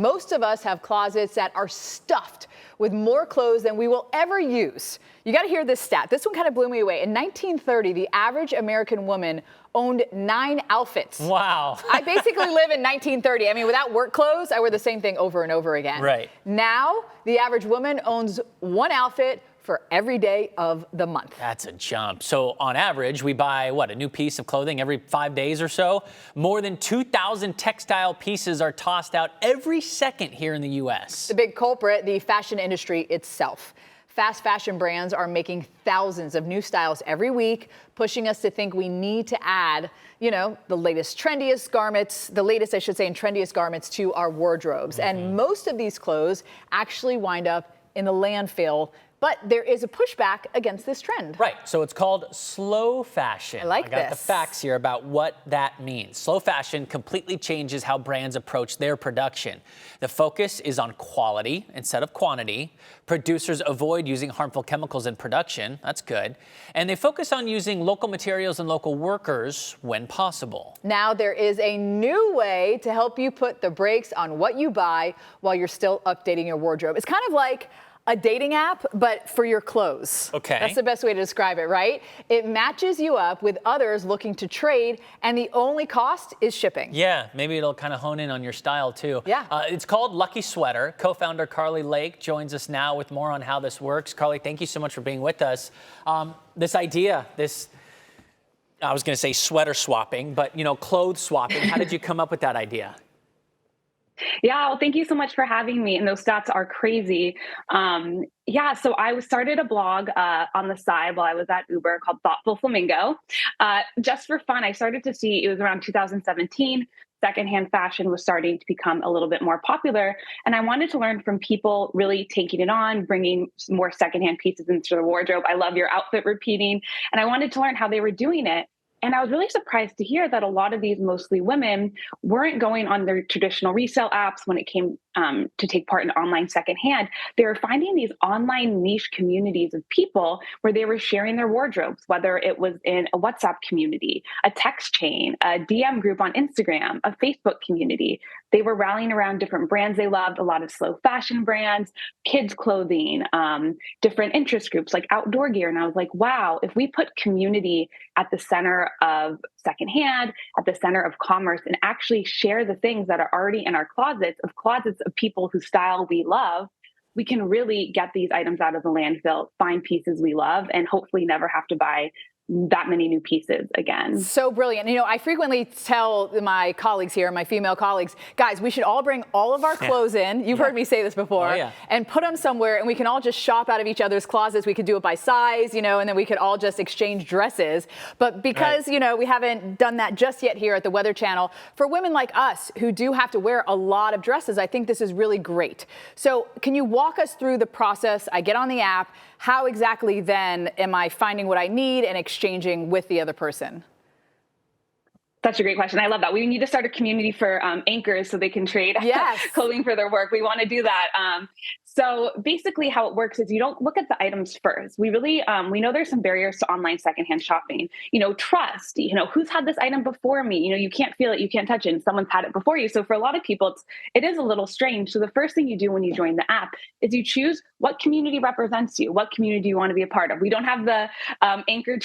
Most of us have closets that are stuffed with more clothes than we will ever use. You got to hear this stat. This one kind of blew me away. In 1930, the average American woman owned 9 outfits. Wow. I basically live in 1930. I mean, without work clothes, I wear the same thing over and over again. Right. Now, the average woman owns 1 outfit for every day of the month. That's a jump. So on average, we buy, what, a new piece of clothing every 5 days or so? More than 2,000 textile pieces are tossed out every second here in the U.S. The big culprit, the fashion industry itself. Fast fashion brands are making thousands of new styles every week, pushing us to think we need to add, the latest, trendiest garments, the latest, I should say, and trendiest garments to our wardrobes. Mm-hmm. And most of these clothes actually wind up in the landfill. But there is a pushback against this trend. Right. So it's called slow fashion. I got the facts here about what that means. Slow fashion completely changes how brands approach their production. The focus is on quality instead of quantity. Producers avoid using harmful chemicals in production. That's good. And they focus on using local materials and local workers when possible. Now there is a new way to help you put the brakes on what you buy while you're still updating your wardrobe. It's kind of like a dating app, but for your clothes. Okay. That's the best way to describe it, right? It matches you up with others looking to trade, and the only cost is shipping. Yeah, maybe it'll kind of hone in on your style too. Yeah. It's called Lucky Sweater. Co-founder Carly Lake joins us now with more on how this works. Carly, thank you so much for being with us. This idea, I was going to say sweater swapping, but clothes swapping. How did you come up with that idea? Yeah, well, thank you so much for having me. And those stats are crazy. So I started a blog on the side while I was at Uber called Thoughtful Flamingo. Just for fun, I started to see, it was around 2017, secondhand fashion was starting to become a little bit more popular. And I wanted to learn from people really taking it on, bringing more secondhand pieces into the wardrobe. I love your outfit repeating. And I wanted to learn how they were doing it. And I was really surprised to hear that a lot of these, mostly women, weren't going on their traditional resale apps when it came to take part in online secondhand. They were finding these online niche communities of people where they were sharing their wardrobes, whether it was in a WhatsApp community, a text chain, a DM group on Instagram, a Facebook community. They were rallying around different brands they loved, a lot of slow fashion brands, kids clothing, different interest groups like outdoor gear. And I was like, wow, if we put community at the center of secondhand, at the center of commerce, and actually share the things that are already in our closets of people whose style we love, we can really get these items out of the landfill, find pieces we love, and hopefully never have to buy that many new pieces again. So brilliant. I frequently tell my colleagues here, my female colleagues, guys, we should all bring all of our clothes in. You've heard me say this before. And put them somewhere, and we can all just shop out of each other's closets. We could do it by size, and then we could all just exchange dresses. But because, we haven't done that just yet here at the Weather Channel, for women like us who do have to wear a lot of dresses, I think this is really great. So can you walk us through the process? I get on the app. How exactly then am I finding what I need and exchanging with the other person? Such a great question. I love that. We need to start a community for anchors so they can trade clothing for their work. We want to do that. So basically how it works is you don't look at the items first. We really, we know there's some barriers to online secondhand shopping. Trust, who's had this item before me? You can't feel it, you can't touch it, and someone's had it before you. So for a lot of people, it is a little strange. So the first thing you do when you join the app is you choose what community represents you, what community you want to be a part of. We don't have the anchor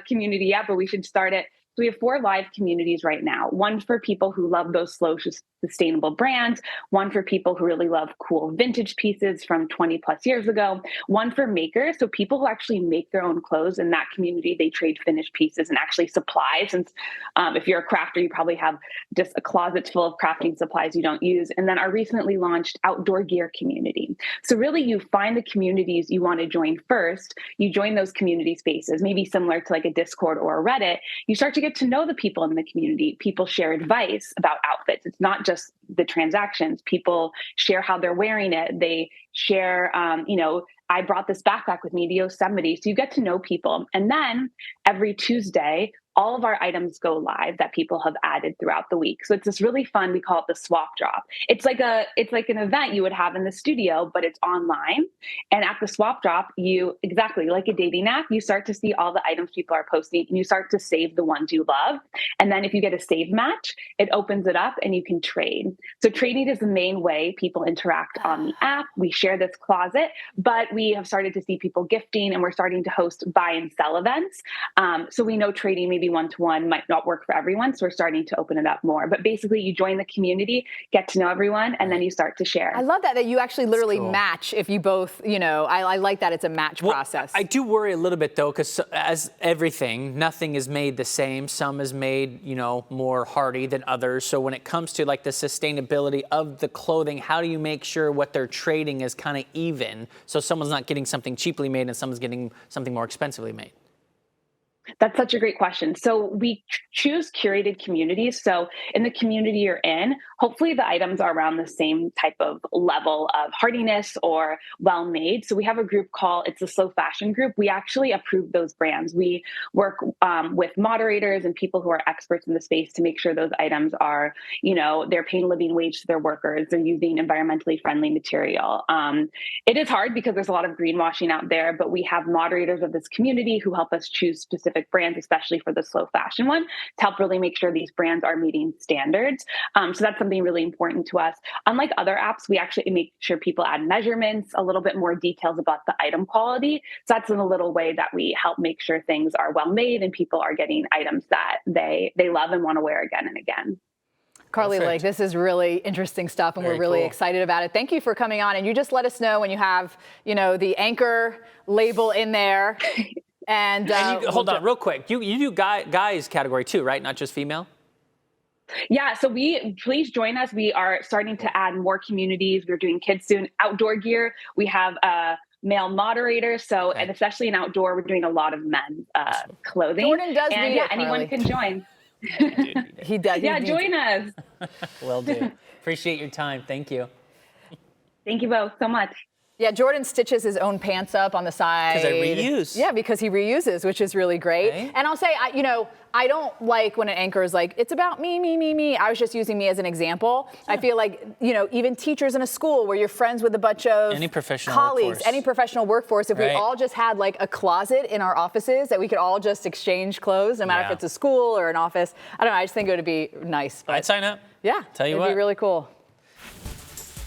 community yet, but we should start it. So we have 4 live communities right now. One for people who love those slow, sustainable brands. One for people who really love cool vintage pieces from 20 plus years ago. One for makers, so people who actually make their own clothes. In that community, they trade finished pieces and actually supplies. Since if you're a crafter, you probably have just a closet full of crafting supplies you don't use. And then our recently launched outdoor gear community. So really, you find the communities you want to join first. You join those community spaces, maybe similar to like a Discord or a Reddit. You start to get to know the people in the community. People share advice about outfits. It's not just the transactions. People share how they're wearing it. They share, I brought this backpack with me to Yosemite. So you get to know people. And then every Tuesday, all of our items go live that people have added throughout the week. So it's this really fun, we call it the swap drop. It's like an event you would have in the studio, but it's online. And at the swap drop, you, exactly like a dating app, you start to see all the items people are posting and you start to save the ones you love. And then if you get a save match, it opens it up and you can trade. So trading is the main way people interact on the app. We share this closet, but we have started to see people gifting and we're starting to host buy and sell events. So we know trading maybe one-to-one might not work for everyone. So we're starting to open it up more. But basically you join the community, get to know everyone, and then you start to share. I love that you actually literally match if you both, I like that it's a match process. I do worry a little bit though, because as everything, nothing is made the same. Some is made, more hardy than others. So when it comes to like the sustainability of the clothing, how do you make sure what they're trading is kind of even? So someone's not getting something cheaply made and someone's getting something more expensively made. That's such a great question. So we choose curated communities. So in the community you're in, hopefully the items are around the same type of level of hardiness or well-made. So we have a group called, it's a slow fashion group. We actually approve those brands. We work with moderators and people who are experts in the space to make sure those items are, they're paying a living wage to their workers. They're using environmentally friendly material. It is hard because there's a lot of greenwashing out there, but we have moderators of this community who help us choose specific brands, especially for the slow fashion one, to help really make sure these brands are meeting standards. So that's something really important to us. Unlike other apps, we actually make sure people add measurements, a little bit more details about the item quality. So that's in a little way that we help make sure things are well made and people are getting items that they love and want to wear again and again. Carly Lake, this is really interesting stuff, and we're really excited about it. Thank you for coming on, and you just let us know when you have, the anchor label in there. And hold on real quick. You do guys category too, right? Not just female? Yeah, so please join us. We are starting to add more communities. We're doing kids soon. Outdoor gear, we have male moderators. So, and especially in outdoor, we're doing a lot of men's clothing. Jordan does and need it, anyone can join. He does. Yeah, join us. Will do. Appreciate your time. Thank you. Thank you both so much. Yeah, Jordan stitches his own pants up on the side. Because I reuse. Yeah, because he reuses, which is really great. Right? And I'll say, I don't like when an anchor is like, it's about me, me, me, me. I was just using me as an example. Yeah. I feel like, even teachers in a school where you're friends with a bunch of any professional colleagues, workforce. any professional workforce, if we all just had like a closet in our offices that we could all just exchange clothes, no matter if it's a school or an office. I don't know, I just think it would be nice. But I'd sign up. Yeah, Tell you it'd be really cool.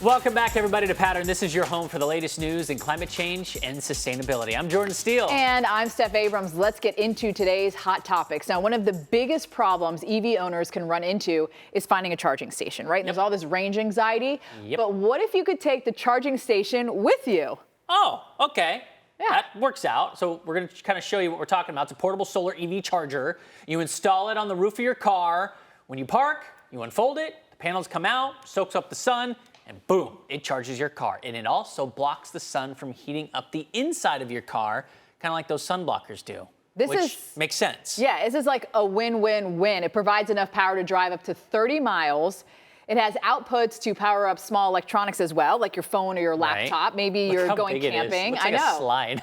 Welcome back, everybody, to Pattrn. This is your home for the latest news in climate change and sustainability. I'm Jordan Steele. And I'm Steph Abrams. Let's get into today's hot topics. Now, one of the biggest problems EV owners can run into is finding a charging station, right? And there's all this range anxiety. But what if you could take the charging station with you? Oh, okay. Yeah. That works out. So we're going to kind of show you what we're talking about. It's a portable solar EV charger. You install it on the roof of your car. When you park, you unfold it. The panels come out, soaks up the sun, and boom, it charges your car. And it also blocks the sun from heating up the inside of your car, kind of like those sun blockers do. Which makes sense. Yeah, this is like a win-win-win. It provides enough power to drive up to 30 miles. It has outputs to power up small electronics as well, like your phone or your laptop. Maybe you're going camping. Looks like a slide.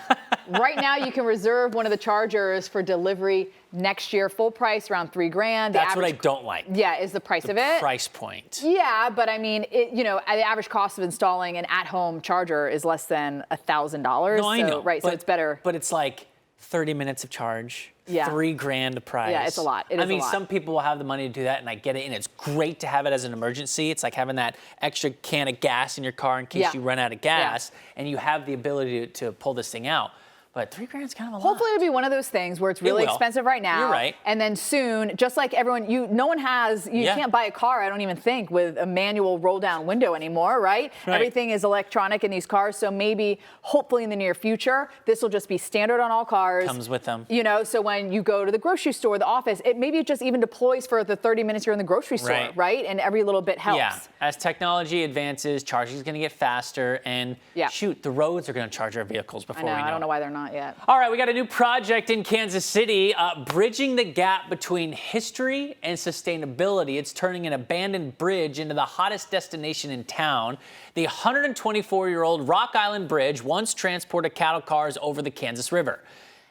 Right now, you can reserve one of the chargers for delivery next year. Full price, around $3,000. That's what I don't like. Yeah, is the price of it. Price point. Yeah, but I mean, the average cost of installing an at-home charger is less than $1,000. No, I know. Right, so it's better. But it's like 30 minutes of charge. Yeah. $3,000 a price. Yeah, it's a lot. I mean, some people will have the money to do that, and I get it, and it's great to have it as an emergency. It's like having that extra can of gas in your car in case you run out of gas, and you have the ability to pull this thing out. But $3,000 is kind of a lot. Hopefully it'll be one of those things where it's really expensive right now. You're right. And then soon, just like everyone, you can't buy a car, I don't even think, with a manual roll down window anymore, right? Everything is electronic in these cars. So maybe, hopefully in the near future, this will just be standard on all cars. Comes with them. So when you go to the grocery store, the office, maybe it just even deploys for the 30 minutes you're in the grocery store, right? And every little bit helps. Yeah. As technology advances, charging is going to get faster, and shoot, the roads are going to charge our vehicles before we know. I don't know why they're not yet. All right, we got a new project in Kansas City, bridging the gap between history and sustainability. It's turning an abandoned bridge into the hottest destination in town. The 124-year-old Rock Island Bridge once transported cattle cars over the Kansas River.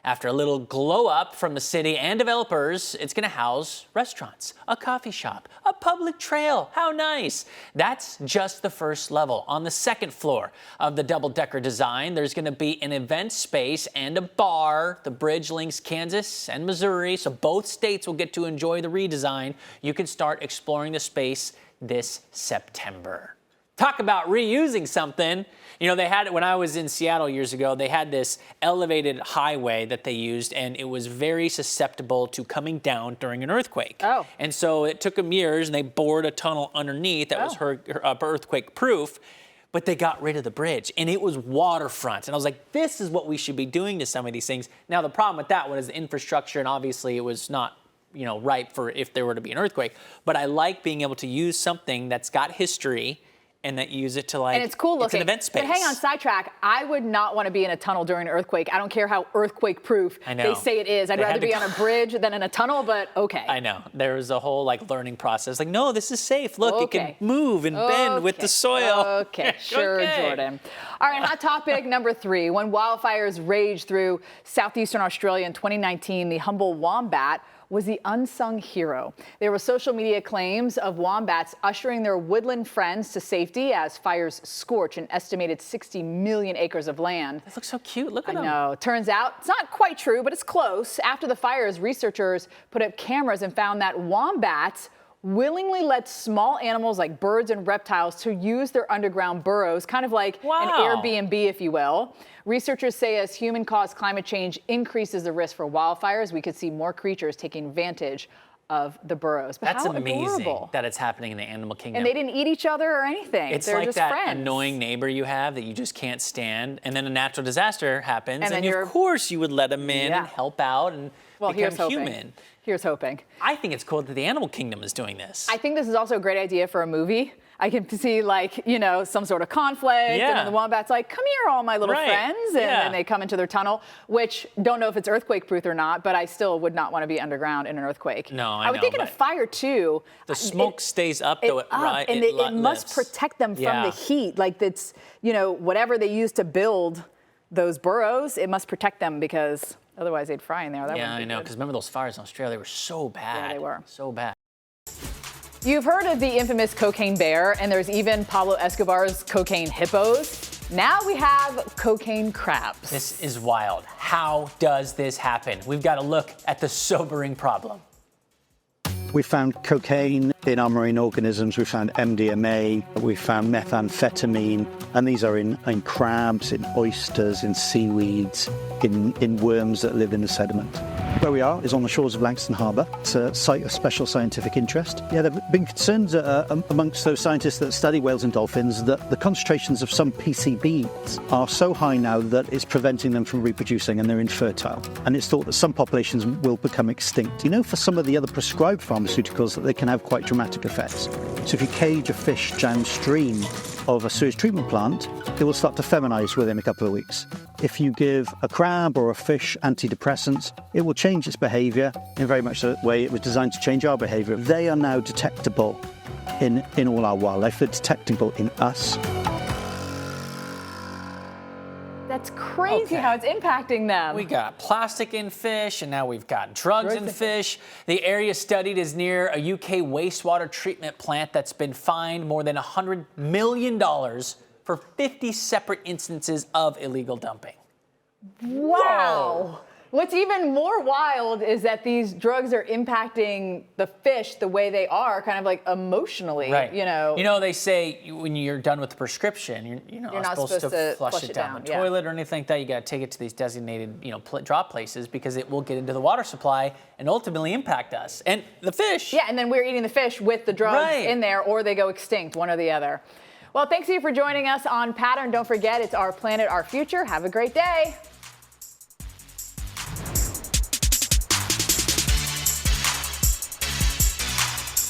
After a little glow up from the city and developers, it's going to house restaurants, a coffee shop, a public trail. How nice. That's just the first level. On the second floor of the double-decker design, there's going to be an event space and a bar. The bridge links Kansas and Missouri, so both states will get to enjoy the redesign. You can start exploring the space this September. Talk about reusing something. You know, they had it when I was in Seattle years ago. They had this elevated highway that they used, and it was very susceptible to coming down during an earthquake. Oh. And so it took them years, and they bored a tunnel underneath that was earthquake proof. But they got rid of the bridge, and it was waterfront. And I was like, this is what we should be doing to some of these things. Now, the problem with that one is the infrastructure, and obviously it was not, you know, ripe for if there were to be an earthquake. But I like being able to use something that's got history and that use it to, like, and it's cool looking. It's an event space. But hang on, sidetrack. I would not want to be in a tunnel during an earthquake. I don't care how earthquake-proof they say it is. I'd rather be on a bridge than in a tunnel, but okay. I know. There was a whole, like, learning process. Like, no, this is safe. Look, it can move and bend with the soil. Okay, sure, Jordan. All right, hot topic number 3. When wildfires raged through southeastern Australia in 2019, the humble wombat was the unsung hero. There were social media claims of wombats ushering their woodland friends to safety as fires scorch an estimated 60 million acres of land. It looks so cute. Look at them. I know. Turns out it's not quite true, but it's close. After the fires, researchers put up cameras and found that wombats willingly let small animals like birds and reptiles to use their underground burrows, kind of like an Airbnb, if you will. Researchers say as human-caused climate change increases the risk for wildfires, we could see more creatures taking advantage of the burrows. But that's how amazing adorable. That it's happening in the animal kingdom. And they didn't eat each other or anything. It's They're like just that friends. annoying neighbor you have that you just can't stand, and then a natural disaster happens, and of course you would let them in and help out and become human. Here's hoping. I think it's cool that the animal kingdom is doing this. I think this is also a great idea for a movie. I can see, like, you know, some sort of conflict, and then the wombat's like, come here, all my little friends, and then they come into their tunnel, which don't know if it's earthquake-proof or not, but I still would not want to be underground in an earthquake. No, I would think in a fire, too. The smoke stays up, though, and it must protect them from the heat. Like, it's, you know, whatever they use to build those burrows, it must protect them because otherwise they'd fry in there. That I know, because remember those fires in Australia were so bad. Yeah, they were. So bad. You've heard of the infamous cocaine bear, and there's even Pablo Escobar's cocaine hippos. Now we have cocaine crabs. This is wild. How does this happen? We've got to look at the sobering problem. We found cocaine in our marine organisms, we found MDMA, we found methamphetamine, and these are in crabs, in oysters, in seaweeds, in worms that live in the sediment. Where we are is on the shores of Langston Harbour. It's a site of special scientific interest. Yeah, there have been concerns amongst those scientists that study whales and dolphins that the concentrations of some PCBs are so high now that it's preventing them from reproducing and they're infertile. And it's thought that some populations will become extinct. You know, for some of the other prescribed pharmaceuticals, that they can have quite dramatic effects. So if you cage a fish downstream of a sewage treatment plant, it will start to feminize within a couple of weeks. If you give a crab or a fish antidepressants, it will change its behavior in very much the way it was designed to change our behavior. They are now detectable in all our wildlife. They're detectable in us. That's crazy how it's impacting them. We got plastic in fish, and now we've got drugs in fish. The area studied is near a UK wastewater treatment plant that's been fined more than $100 million for 50 separate instances of illegal dumping. Wow. Whoa. What's even more wild is that these drugs are impacting the fish the way they are, kind of like emotionally, you know. You know, they say when you're done with the prescription, you're not supposed to flush it down the toilet or anything like that. You got to take it to these designated, drop places because it will get into the water supply and ultimately impact us and the fish. Yeah, and then we're eating the fish with the drugs in there, or they go extinct, one or the other. Well, thanks to you for joining us on Pattrn. Don't forget, it's our planet, our future. Have a great day.